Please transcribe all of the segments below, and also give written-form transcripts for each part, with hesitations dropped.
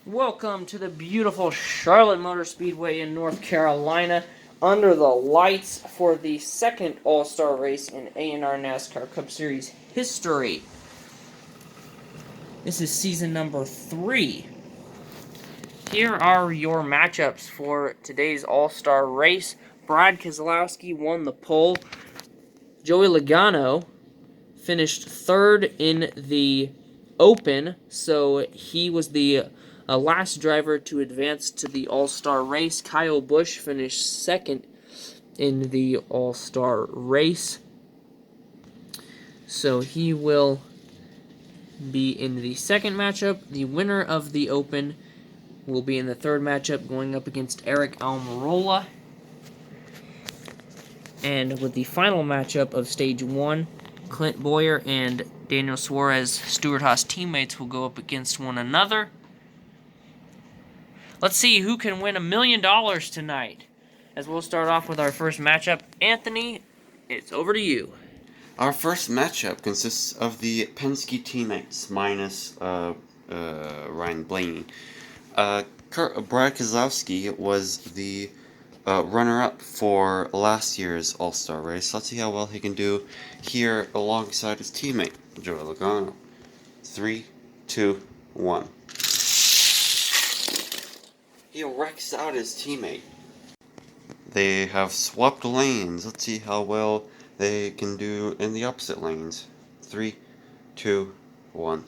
Welcome to the beautiful Charlotte Motor Speedway in North Carolina, under the lights for the second All-Star race in A&R NASCAR Cup Series history. This is season number 3. Here are your matchups for today's All-Star race. Brad Keselowski won the pole. Joey Logano finished third in the Open, so he was the last driver to advance to the All-Star race. Kyle Busch finished second in the All-Star race, so he will be in the second matchup. The winner of the Open will be in the third matchup, going up against Eric Almirola. And with the final matchup of Stage 1, Clint Bowyer and Daniel Suarez, Stewart-Haas teammates, will go up against one another. Let's see who can win $1 million tonight. As we'll start off with our first matchup. Anthony, it's over to you. Our first matchup consists of the Penske teammates minus Ryan Blaney. Brad Keselowski was the runner-up for last year's All-Star race. Let's see how well he can do here alongside his teammate, Joey Logano. 3, 2, 1. He wrecks out his teammate. They have swapped lanes. Let's see how well they can do in the opposite lanes. 3, 2, 1.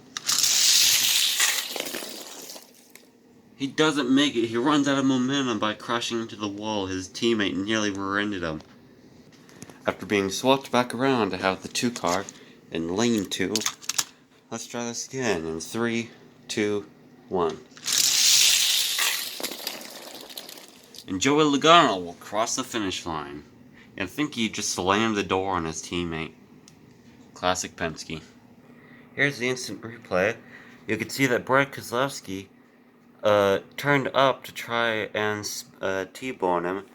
He doesn't make it. He runs out of momentum by crashing into the wall. His teammate nearly rear-ended him. After being swapped back around to have the 2 car in lane 2, let's try this again in 3, 2, 1. And Joey Logano will cross the finish line. I think he just slammed the door on his teammate. Classic Penske. Here's the instant replay. You can see that Brad Keselowski turned up to try and T-bone him,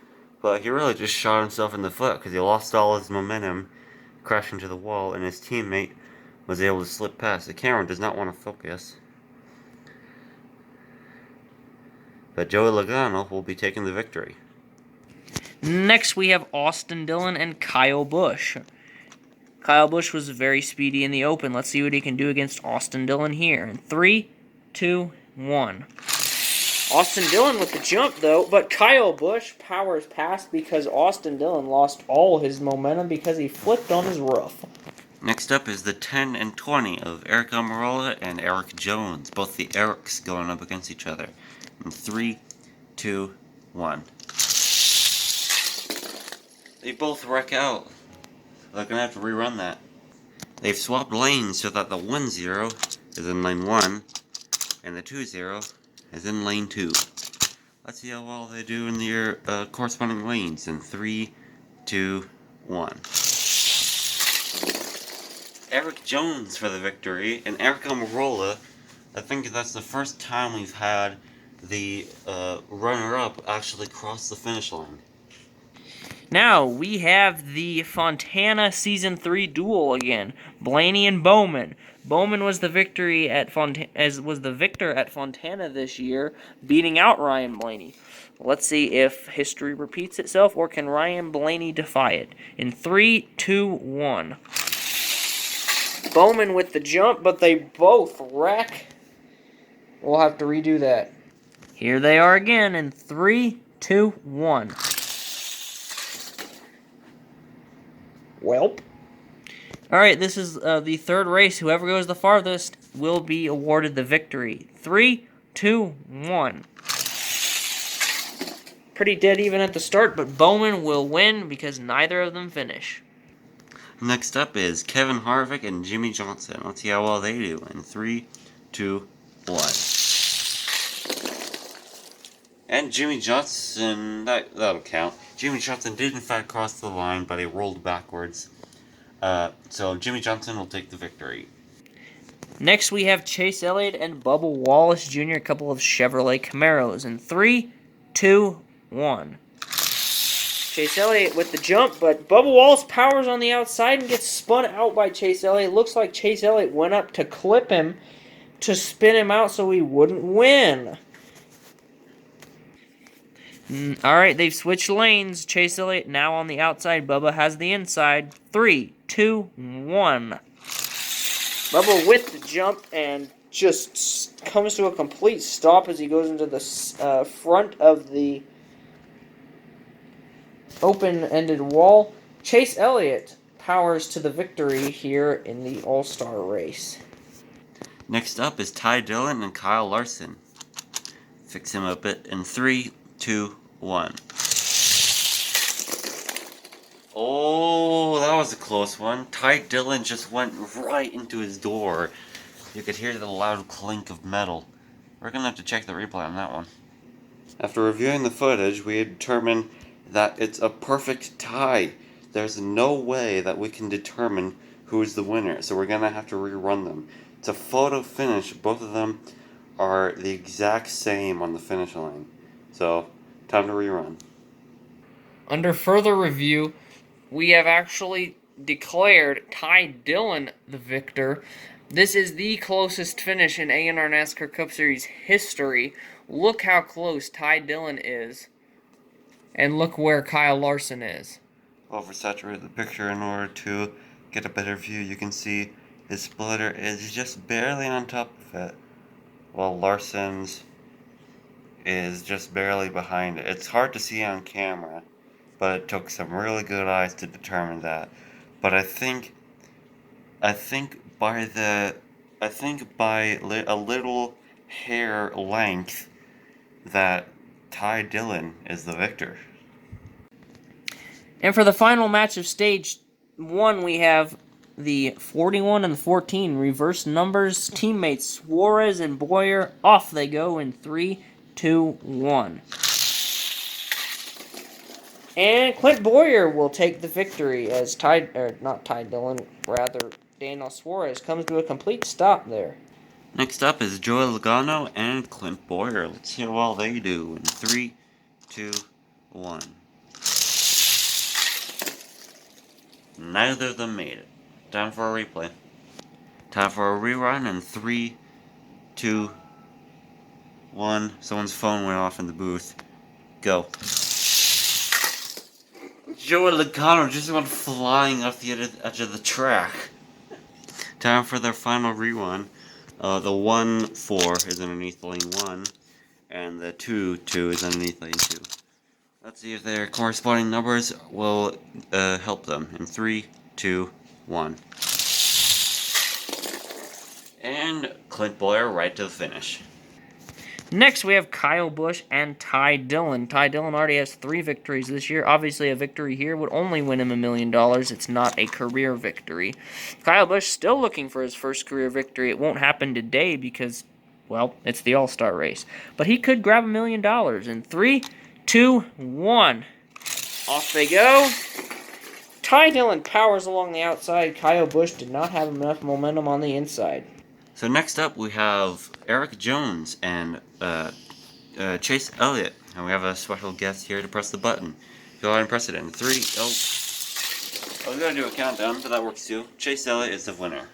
but he really just shot himself in the foot because he lost all his momentum, crashing into the wall, and his teammate was able to slip past. The camera does not want to focus. But Joey Logano will be taking the victory. Next, we have Austin Dillon and Kyle Busch. Kyle Busch was very speedy in the Open. Let's see what he can do against Austin Dillon here. In 3, 2, 1. Austin Dillon with the jump, though, but Kyle Busch powers past because Austin Dillon lost all his momentum because he flipped on his roof. Next up is the 10 and 20 of Eric Almirola and Eric Jones. Both the Erics going up against each other. In 3, 2, 1. They both wreck out. They're going to have to rerun that. They've swapped lanes so that the 1-0 is in lane 1 and the 2-0 is in lane 2. Let's see how well they do in their corresponding lanes in 3, 2, 1. Eric Jones for the victory, and Eric Almirola. I think that's the first time we've had the runner-up actually cross the finish line. Now, we have the Fontana Season 3 duel again. Blaney and Bowman. Bowman was the victor at Fontana this year, beating out Ryan Blaney. Let's see if history repeats itself, or can Ryan Blaney defy it. In 3, 2, 1. Bowman with the jump, but they both wreck. We'll have to redo that. Here they are again in 3, 2, 1. Welp. Alright, this is the third race. Whoever goes the farthest will be awarded the victory. 3, 2, 1. Pretty dead even at the start, but Bowman will win because neither of them finish. Next up is Kevin Harvick and Jimmy Johnson. Let's see how well they do in 3, 2, 1. And Jimmy Johnson, that'll count. Jimmy Johnson did in fact cross the line, but he rolled backwards. So Jimmy Johnson will take the victory. Next we have Chase Elliott and Bubba Wallace Jr., a couple of Chevrolet Camaros. In 3, 2, 1. Chase Elliott with the jump, but Bubba Wallace powers on the outside and gets spun out by Chase Elliott. Looks like Chase Elliott went up to clip him to spin him out so he wouldn't win. Alright, they've switched lanes. Chase Elliott now on the outside. Bubba has the inside. 3, 2, 1. Bubba with the jump and just comes to a complete stop as he goes into the front of the open-ended wall. Chase Elliott powers to the victory here in the All-Star race. Next up is Ty Dillon and Kyle Larson. Fix him a bit in 3, 2, 1. Oh, that was a close one. Ty Dillon just went right into his door. You could hear the loud clink of metal. We're gonna have to check the replay on that one. After reviewing the footage, we determined that it's a perfect tie. There's no way that we can determine who is the winner, so we're gonna have to rerun them. It's a photo finish. Both of them are the exact same on the finish line. So, time to rerun. Under further review, we have actually declared Ty Dillon the victor. This is the closest finish in A&R NASCAR Cup Series history. Look how close Ty Dillon is. And look where Kyle Larson is. Oversaturate the picture in order to get a better view. You can see his splitter is just barely on top of it, while Larson's is just barely behind it. It's hard to see on camera, but it took some really good eyes to determine that. But I think by a little hair length that Ty Dillon is the victor. And for the final match of Stage 1, we have the 41 and the 14 reverse numbers. Teammates Suarez and Boyer, off they go in 3, 2, 1. And Clint Boyer will take the victory as Daniel Suarez comes to a complete stop there. Next up is Joey Logano and Clint Boyer. Let's see how well they do in 3, 2, 1. Neither of them made it. Time for a replay. Time for a rerun in 3, 2, 1. Someone's phone went off in the booth. Go. Joey Logano just went flying off the edge of the track. Time for their final rerun. The 1, 4 is underneath lane 1, and the 2, 2 is underneath lane 2. Let's see if their corresponding numbers will help them. In 3, 2, 1. And Clint Boyer right to the finish. Next, we have Kyle Busch and Ty Dillon. Ty Dillon already has 3 victories this year. Obviously, a victory here would only win him $1 million. It's not a career victory. Kyle Busch still looking for his first career victory. It won't happen today because, well, it's the All-Star race. But he could grab $1 million. In 3, 2, 1. Off they go. Ty Dillon powers along the outside. Kyle Busch did not have enough momentum on the inside. So next up we have Eric Jones and Chase Elliott. And we have a special guest here to press the button. Go ahead and press it in 3, I was going to do a countdown, but that works too. Chase Elliott is the winner.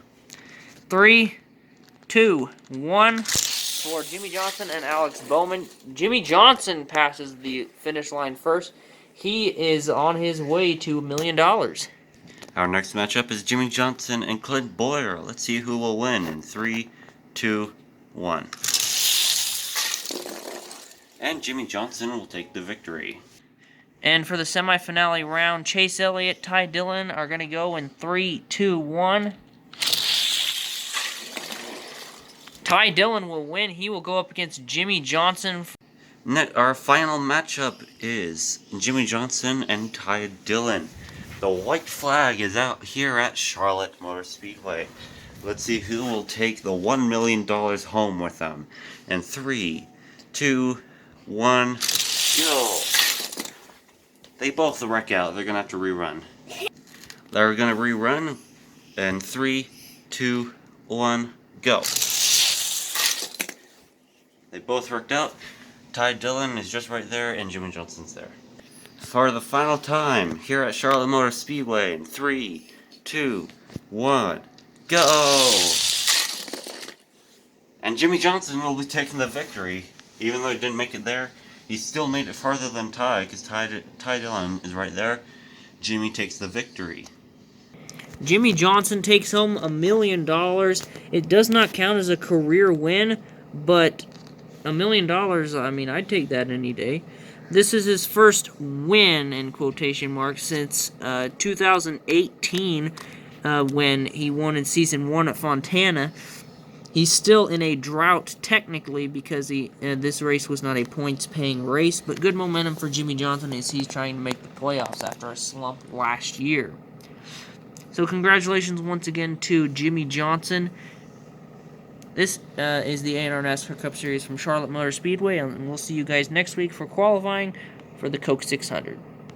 3, 2, 1 for Jimmy Johnson and Alex Bowman. Jimmy Johnson passes the finish line first. He is on his way to $1 million. Our next matchup is Jimmy Johnson and Clint Boyer. Let's see who will win in 3, 2, 1. And Jimmy Johnson will take the victory. And for the semifinale round, Chase Elliott, Ty Dillon are going to go in 3, 2, 1. Ty Dillon will win. He will go up against Jimmy Johnson. Our final matchup is Jimmy Johnson and Ty Dillon. The white flag is out here at Charlotte Motor Speedway. Let's see who will take the $1 million home with them. And 3, 2, 1, go. They both wreck out. They're going to have to rerun. They're going to rerun. And 3, 2, 1, go. They both wrecked out. Ty Dillon is just right there, and Jimmy Johnson's there. For the final time, here at Charlotte Motor Speedway, in 3, 2, 1, go! And Jimmy Johnson will be taking the victory. Even though he didn't make it there, He still made it farther than Ty, because Ty Dillon is right there. Jimmy takes the victory. Jimmy Johnson takes home $1 million. It does not count as a career win, but $1 million, I mean, I'd take that any day. This is his first win, in quotation marks, since 2018, when he won in Season 1 at Fontana. He's still in a drought, technically, because this race was not a points-paying race, but good momentum for Jimmy Johnson as he's trying to make the playoffs after a slump last year. So congratulations once again to Jimmy Johnson. This is the A&R NASCAR Cup Series from Charlotte Motor Speedway, and we'll see you guys next week for qualifying for the Coke 600.